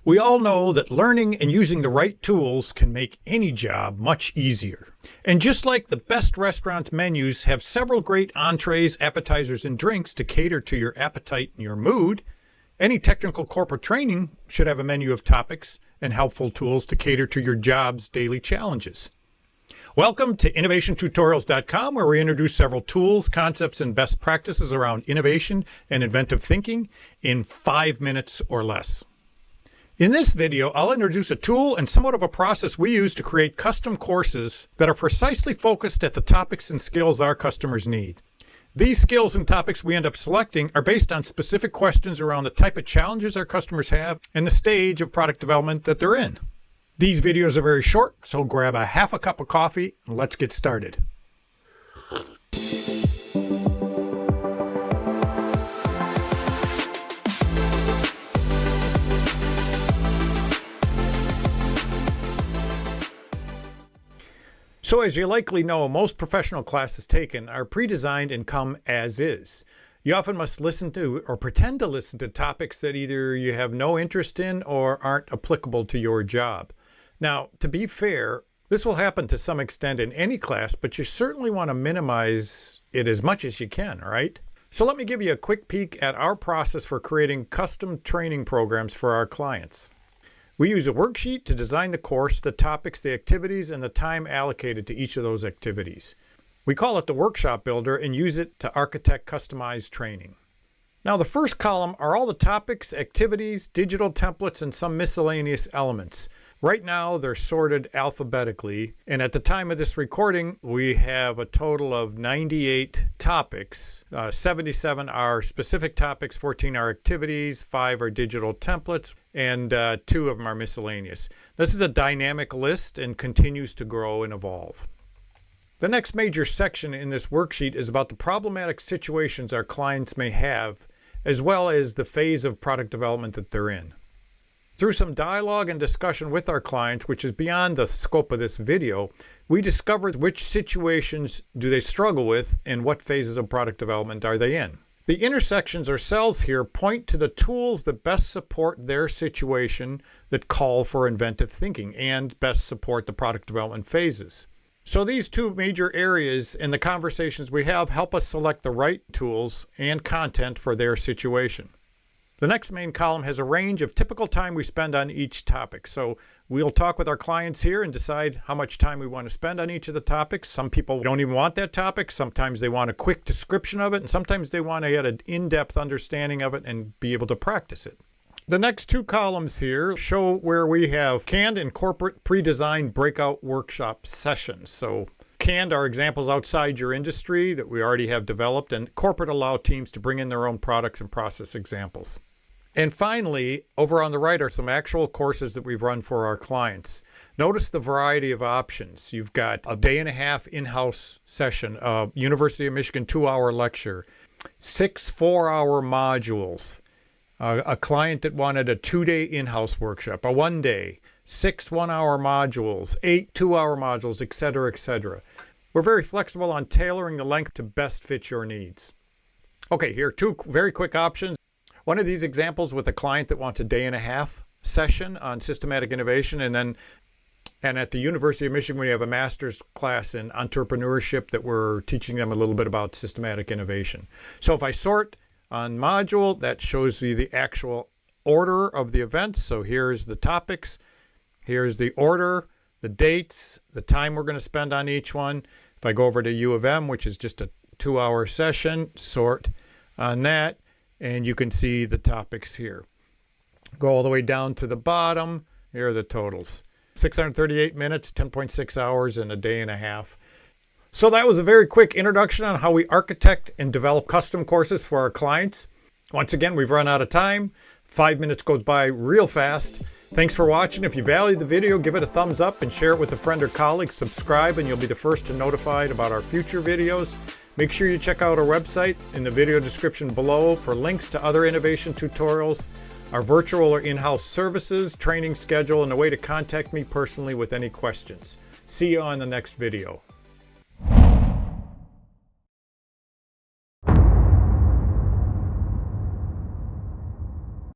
We all know that learning and using the right tools can make any job much easier. And just like the best restaurant menus have several great entrees, appetizers, and drinks to cater to your appetite and your mood, any technical corporate training should have a menu of topics and helpful tools to cater to your job's daily challenges. Welcome to innovationtutorials.com, where we introduce several tools, concepts, and best practices around innovation and inventive thinking in 5 minutes or less. In this video, I'll introduce a tool and somewhat of a process we use to create custom courses that are precisely focused at the topics and skills our customers need. These skills and topics we end up selecting are based on specific questions around the type of challenges our customers have and the stage of product development that they're in. These videos are very short, so grab a half a cup of coffee and let's get started. So as you likely know, most professional classes taken are pre-designed and come as is. You often must listen to or pretend to listen to topics that either you have no interest in or aren't applicable to your job. Now, to be fair, this will happen to some extent in any class, but you certainly want to minimize it as much as you can, right? So let me give you a quick peek at our process for creating custom training programs for our clients. We use a worksheet to design the course, the topics, the activities, and the time allocated to each of those activities. We call it the workshop builder and use it to architect customized training. Now, the first column are all the topics, activities, digital templates, and some miscellaneous elements. Right now, they're sorted alphabetically, and at the time of this recording, we have a total of 98 topics. 77 are specific topics, 14 are activities, 5 are digital templates, and 2 of them are miscellaneous. This is a dynamic list and continues to grow and evolve. The next major section in this worksheet is about the problematic situations our clients may have, as well as the phase of product development that they're in. Through some dialogue and discussion with our clients, which is beyond the scope of this video, we discovered which situations do they struggle with and what phases of product development are they in. The intersections or cells here point to the tools that best support their situation that call for inventive thinking and best support the product development phases. So these two major areas in the conversations we have help us select the right tools and content for their situation. The next main column has a range of typical time we spend on each topic. So we'll talk with our clients here and decide how much time we want to spend on each of the topics. Some people don't even want that topic. Sometimes they want a quick description of it, and sometimes they want to get an in-depth understanding of it and be able to practice it. The next two columns here show where we have canned and corporate pre-designed breakout workshop sessions. So canned are examples outside your industry that we already have developed, and corporate allow teams to bring in their own products and process examples. And finally, over on the right are some actual courses that we've run for our clients. Notice the variety of options. You've got a day-and-a-half in-house session, a University of Michigan 2-hour lecture, 6 4-hour modules, a client that wanted a 2-day in-house workshop, a 1-day, 6 1-hour modules, 8 2-hour modules, etc., etc. We're very flexible on tailoring the length to best fit your needs. Okay, here are 2 very quick options. One of these examples with a client that wants a day-and-a-half session on systematic innovation, and at the University of Michigan, we have a master's class in entrepreneurship that we're teaching them a little bit about systematic innovation. So if I sort on module, that shows you the actual order of the events. So here's the topics, here's the order, the dates, the time we're going to spend on each one. If I go over to U of M, which is just a 2-hour session, sort on that. And you can see the topics here. Go all the way down to the bottom. Here are the totals. 638 minutes, 10.6 hours, and a day-and-a-half. So that was a very quick introduction on how we architect and develop custom courses for our clients. Once again, we've run out of time. 5 minutes goes by real fast. Thanks for watching. If you valued the video, give it a thumbs up and share it with a friend or colleague. Subscribe and you'll be the first to notified about our future videos. Make sure you check out our website in the video description below for links to other innovation tutorials, our virtual or in-house services, training schedule, and a way to contact me personally with any questions. See you on the next video.